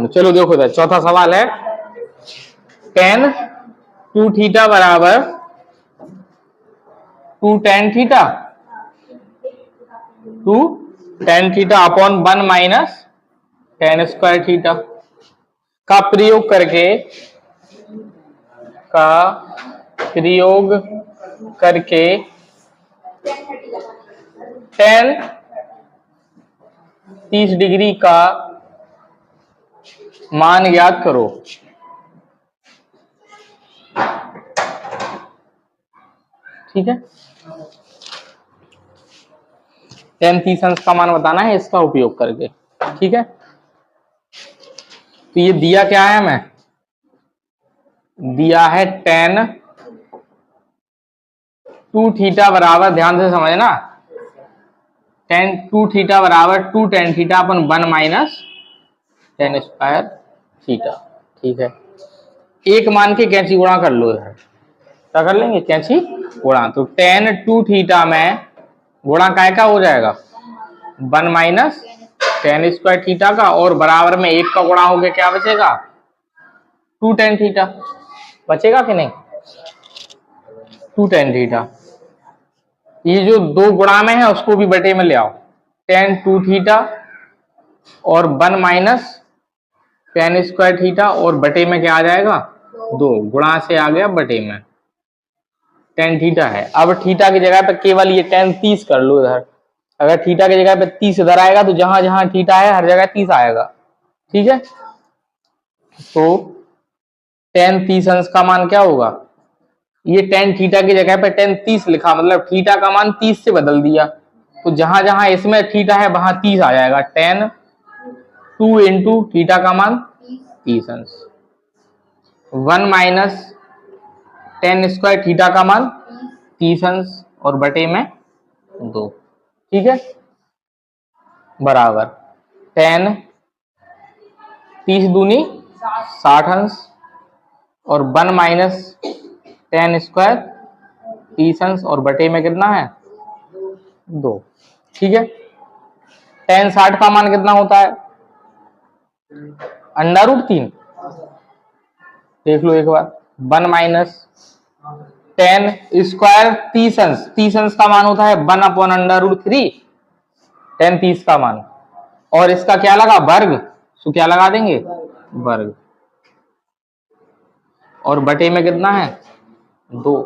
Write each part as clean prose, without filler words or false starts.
ध्यान दो। चलो देखो इधर चौथा सवाल है, tan 2 थीटा बराबर 2 tan theta 2 tan theta upon 1 minus tan square theta का प्रयोग करके tan 30 डिग्री का मान ज्ञात करो। ठीक है, tan 30 अंश का मान बताना है इसका उपयोग करके। ठीक है, तो ये दिया क्या है, हमें दिया है tan 2 थीटा बराबर, ध्यान से समझना, tan 2 थीटा बराबर 2 tan थीटा अपन 1 माइनस tan स्क्वायर थीटा। ठीक है, एक मान के कैंची गुणा कर लो यार, क्या कर लेंगे, कैंची गुणा। तो tan 2 थीटा में गुणा काय का हो जाएगा 1 माइनस tan स्क्वायर थीटा का, और बराबर में 1 का गुणा हो गया, क्या बचेगा 2 tan थीटा बचेगा कि नहीं, 2 tan थीटा। ये जो दो गुणा में है उसको भी बटे में ले आओ, tan 2 थीटा और 1 माइनस tan स्क्वायर थीटा, और बटे में क्या आ जाएगा 2, गुणा से आ गया बटे में, tan थीटा है। अब थीटा की जगह पे केवल ये tan 30 कर लो इधर, अगर थीटा की जगह पे 30 इधर आएगा तो जहां जहां थीटा है हर जगह 30 आएगा। ठीक है, तो tan 30 अंश का मान क्या होगा, ये tan थीटा की जगह पे tan 30 लिखा, मतलब थीटा का मान 30 से बदल दिया, तो जहां जहां इसमें थीटा है वहां 30 आ जाएगा, tan 2 इंटू थीटा का मान 30 अंश 1 माइनस tan स्क्वायर थीटा का मान 30 अंश और बटे में 2। ठीक है, बराबर tan 30 दूनी 60 अंश और 1 माइनस tan स्क्वायर 30 अंश और बटे में कितना है 2। ठीक है, tan 60 का मान कितना होता है √3, देख लो एक बार, 1 माइनस tan स्क्वायर 30 अंश का मान होता है 1 अपॉन √3 tan 30 का मान, और इसका क्या लगा वर्ग, तो क्या लगा देंगे वर्ग, और बटे में कितना है 2,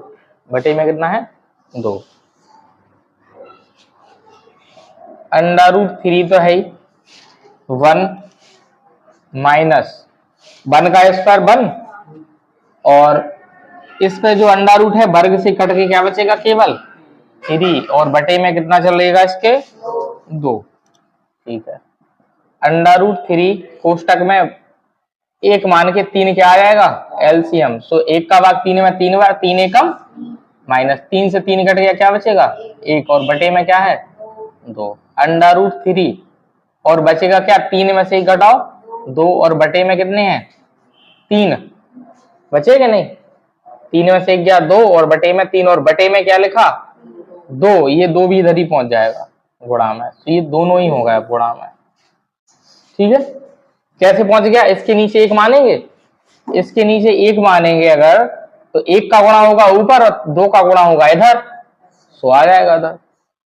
बटे में कितना है 2, √3 तो है ही, 1 माइनस 1 का स्क्वायर 1, और इस पे जो अंडा रूट है वर्ग से कट के क्या बचेगा केवल 3, और बटे में कितना चलेगा इसके 2। ठीक है, √3 कोष्टक में एक मान के 3 क्या आ जाएगा एलसीएम, सो 1 का भाग 3 में 3 बार, 3 एकम माइनस 3 से 3 कट गया, क्या बचेगा 1, और बटे में क्या है 2, √3, और बचेगा क्या 3 में से 1 घटाओ 2, और बटे में कितने हैं 3 बचेगा नहीं, 3 में से 1 गया 2 और बटे में 3, और बटे में क्या लिखा 2, ये 2 भी इधर ही पहुंच जाएगा गुणा में, तो ये दोनों ही हो गया गुणा में। ठीक है, कैसे पहुंच गया, इसके नीचे 1 मानेंगे, इसके नीचे 1 मानेंगे अगर, तो 1 का गुणा होगा ऊपर और 2 का गुणा होगा इधर, सो आ जाएगा इधर,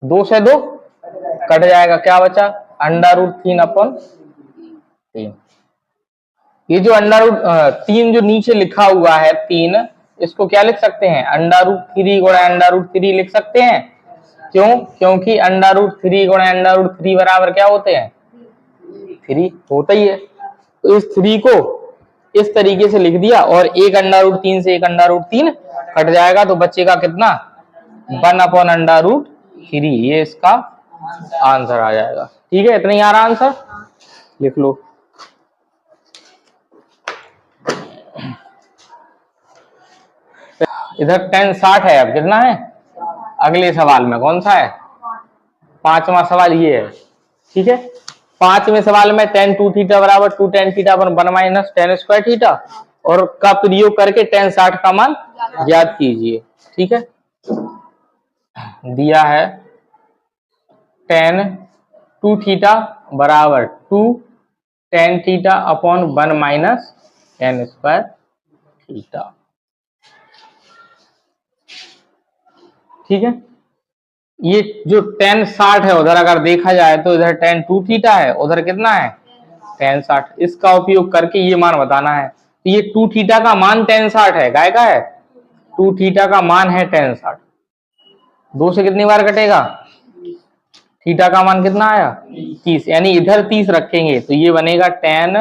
2 से 2 कट जाएगा, क्या बचा √3 अपॉन 3। ये जो √3 जो नीचे लिखा हुआ है 3, इसको क्या लिख सकते हैं √3 गुणा √3 लिख सकते हैं, क्यों, क्योंकि √3 गुणा √3 बराबर क्या होते हैं 3 होता ही है, तो इस 3 को इस तरीके से लिख दिया, और एक √3 से एक √3 कट जाएगा, तो बचेगा कितना 1 अपॉन √3, ये इसका आंसर आ जाएगा। ठीक है, इतना ही आ रहा आंसर, लिख लो। इधर tan 60 है, अब कितना है अगले सवाल में, कौन सा है 5वां सवाल ये है। ठीक है, 5वें सवाल में tan 2 थीटा बराबर 2 tan थीटा पर 1 माइनस tan स्क्वायर थीटा, और का प्रयोग करके tan 60 का मान ज्ञात कीजिए। ठीक है, दिया है tan 2 थीटा बराबर 2 tan theta upon 1 minus ten square theta. ठीक है, ये जो टेन 60 है उधर अगर देखा जाए तो इधर टेन 2 थीटा है, उधर कितना है टेन 60। इसका उपयोग करके ये मान बताना है। तो ये 2 थीटा का मान टेन 60 है, गाय का है 2 थीटा का मान है टेन 60। 2 से कितनी बार कटेगा, थीटा का मान कितना आया 30, यानी इधर 30 रखेंगे तो ये बनेगा टेन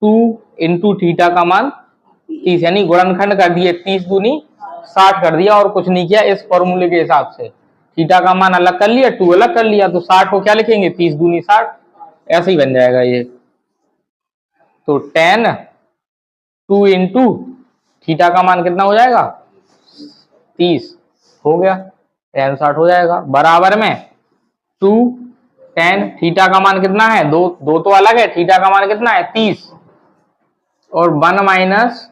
2 इंटू थीटा का मान 30, यानी गुणनखंड कर दिए 30 दूनी 60 कर दिया और कुछ नहीं किया। इस फॉर्मूले के हिसाब से थीटा का मान अलग कर लिया, 2 अलग कर लिया, तो 60 को क्या लिखेंगे 30 दूनी 60, ऐसे ही बन जाएगा ये। तो टेन 2 इंटू थीटा का मान कितना हो जाएगा 30 हो गया, टेन 60 हो जाएगा, बराबर में 2 टेन थीटा का मान कितना है, दो तो अलग है, थीटा का मान कितना है 30 और 1 माइनस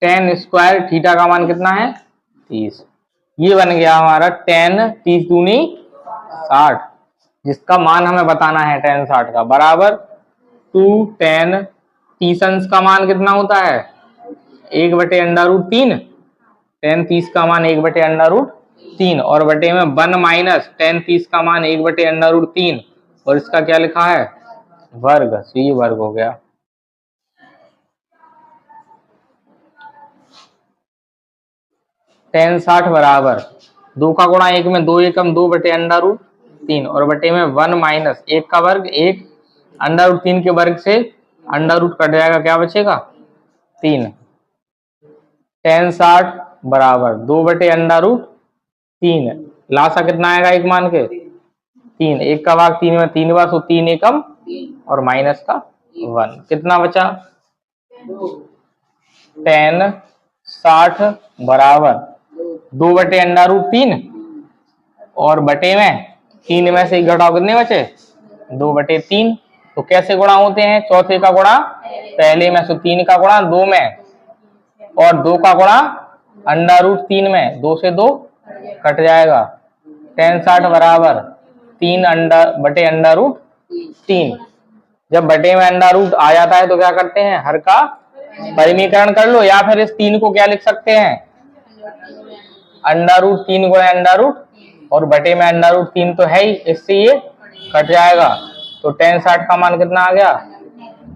टेन स्क्वायर थीटा का मान कितना है 30। ये बन गया हमारा टेन 30 दूनी 60, जिसका मान हमें बताना है टेन 60 का, बराबर 2 टेन 30 अंश का मान कितना होता है 1/√3, टेन 30 का मान 1/√3 और बटे में 1 माइनस टेन 30 का मान 1/√3 और इसका क्या लिखा है वर्ग, तो ये वर्ग हो गया। टेन 60 बराबर 2 का गुणा 1 में 2 एकम 2/√3 और बटे में 1 माइनस 1 का वर्ग 1, √3 के वर्ग से अंडर कट जाएगा, क्या बचेगा 3। टेन 60 बराबर 2/√3, लासा कितना आएगा एक मान के 3, 1 का भाग 3 में 3 बार, तो 3 एकम और माइनस का 1, कितना बचा टेन 60 बराबर 2/√3 और बटे में 3 में से घटाओ कितने बचे 2/3। तो कैसे गुणा होते हैं, चौथे का गुणा पहले में, सो 3 का गुणा 2 में और 2 का गुणा √3 में, 2 से 2 कट जाएगा। टेन 60 बराबर 3/√3। जब बटे में अंडा रूट आ जाता है तो क्या करते हैं, हर का परिमीकरण कर लो, या फिर इस 3 को क्या लिख सकते हैं √3 गुणे अंडा रूट और बटे में √3 तो है ही, इससे ये कट जाएगा। तो टेन 60 का मान कितना आ गया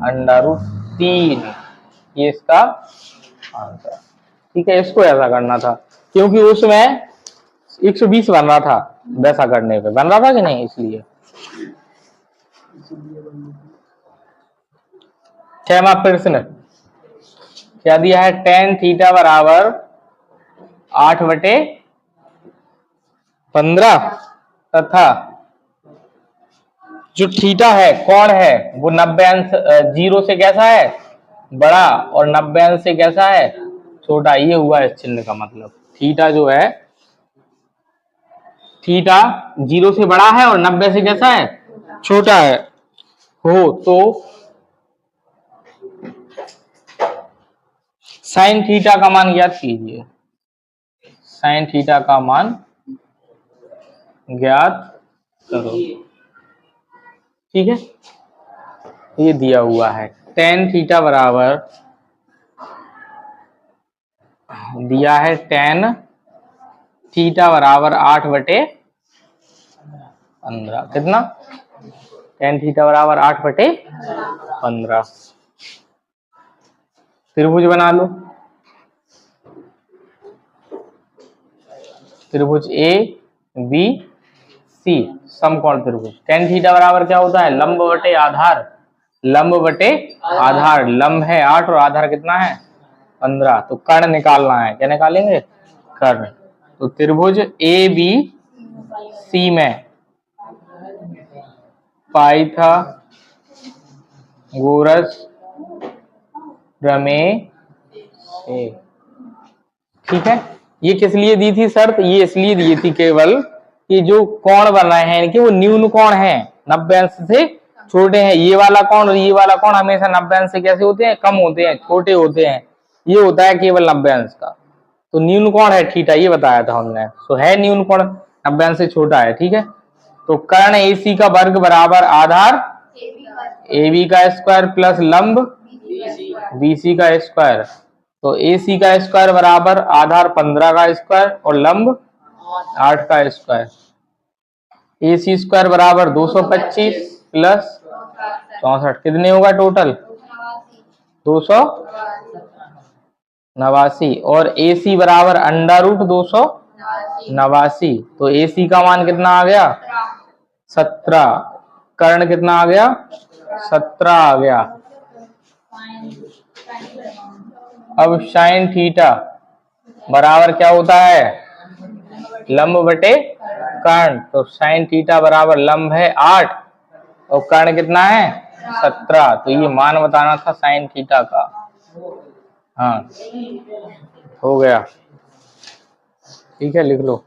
√3, ये इसका आंसर। ठीक है, इसको ऐसा करना था क्योंकि उसमें 120 बन रहा था, वैसा करने पे बन रहा था कि नहीं, इसलिए। छठवां प्रश्न क्या दिया है, टेन थीटा बराबर 8/15 तथा जो थीटा है कोण है वो 90 अंश 0 से कैसा है बड़ा और 90 अंश से कैसा है छोटा। ये हुआ इस चिन्ह का मतलब, थीटा जो है थीटा 0 से बड़ा है और 90 से कैसा है छोटा है हो तो साइन थीटा का मान ज्ञात कीजिए। साइन थीटा का मान ज्ञात करो। ठीक है, ये दिया हुआ है टेन थीटा बराबर दिया है टेन थीटा बराबर 8/15, कितना टेन थीटा बराबर 8/15। त्रिभुज बना लो, त्रिभुज ए बी सी समकोण त्रिभुज। टेन थीटा बराबर क्या होता है लंब बटे आधार, लंब बटे आधार, लंब है 8 और आधार कितना है 15, तो कर्ण निकालना है। क्या निकालेंगे कर्ण। तो त्रिभुज ए बी सी में पाइथागोरस प्रमेय से। ठीक है, ये किस लिए दी थी शर्त, ये इसलिए दी थी केवल कि जो कोण बन रहे हैं कि वो न्यून कोण है 90 अंश से छोटे हैं। ये वाला कोण और ये वाला कोण हमेशा 90 अंश से कैसे होते हैं कम होते हैं, छोटे होते हैं। ये होता है केवल 90 अंश का। तो न्यून कोण है थीटा, ये बताया था हमने। तो है न्यून कोण 90 अंश से छोटा है। ठीक है, तो कर्ण AC का वर्ग बराबर आधार ए बी का स्क्वायर प्लस लंब बी सी का स्क्वायर। तो ए सी का स्क्वायर बराबर आधार 15 का स्क्वायर और लंब 8 का स्क्वायर। ए सी स्क्वायर बराबर 225 प्लस 64 कितने होगा टोटल 289 और ए सी बराबर अंडर रूट 289। तो ए सी का मान कितना आ गया 17। कर्ण कितना आ गया 17 आ गया। अब साइन थीटा बराबर क्या होता है लंब बटे कर्ण। तो साइन थीटा बराबर लंब है 8 और कर्ण कितना है 17। तो ये मान बताना था साइन थीटा का। हाँ हो गया ठीक है लिख लो।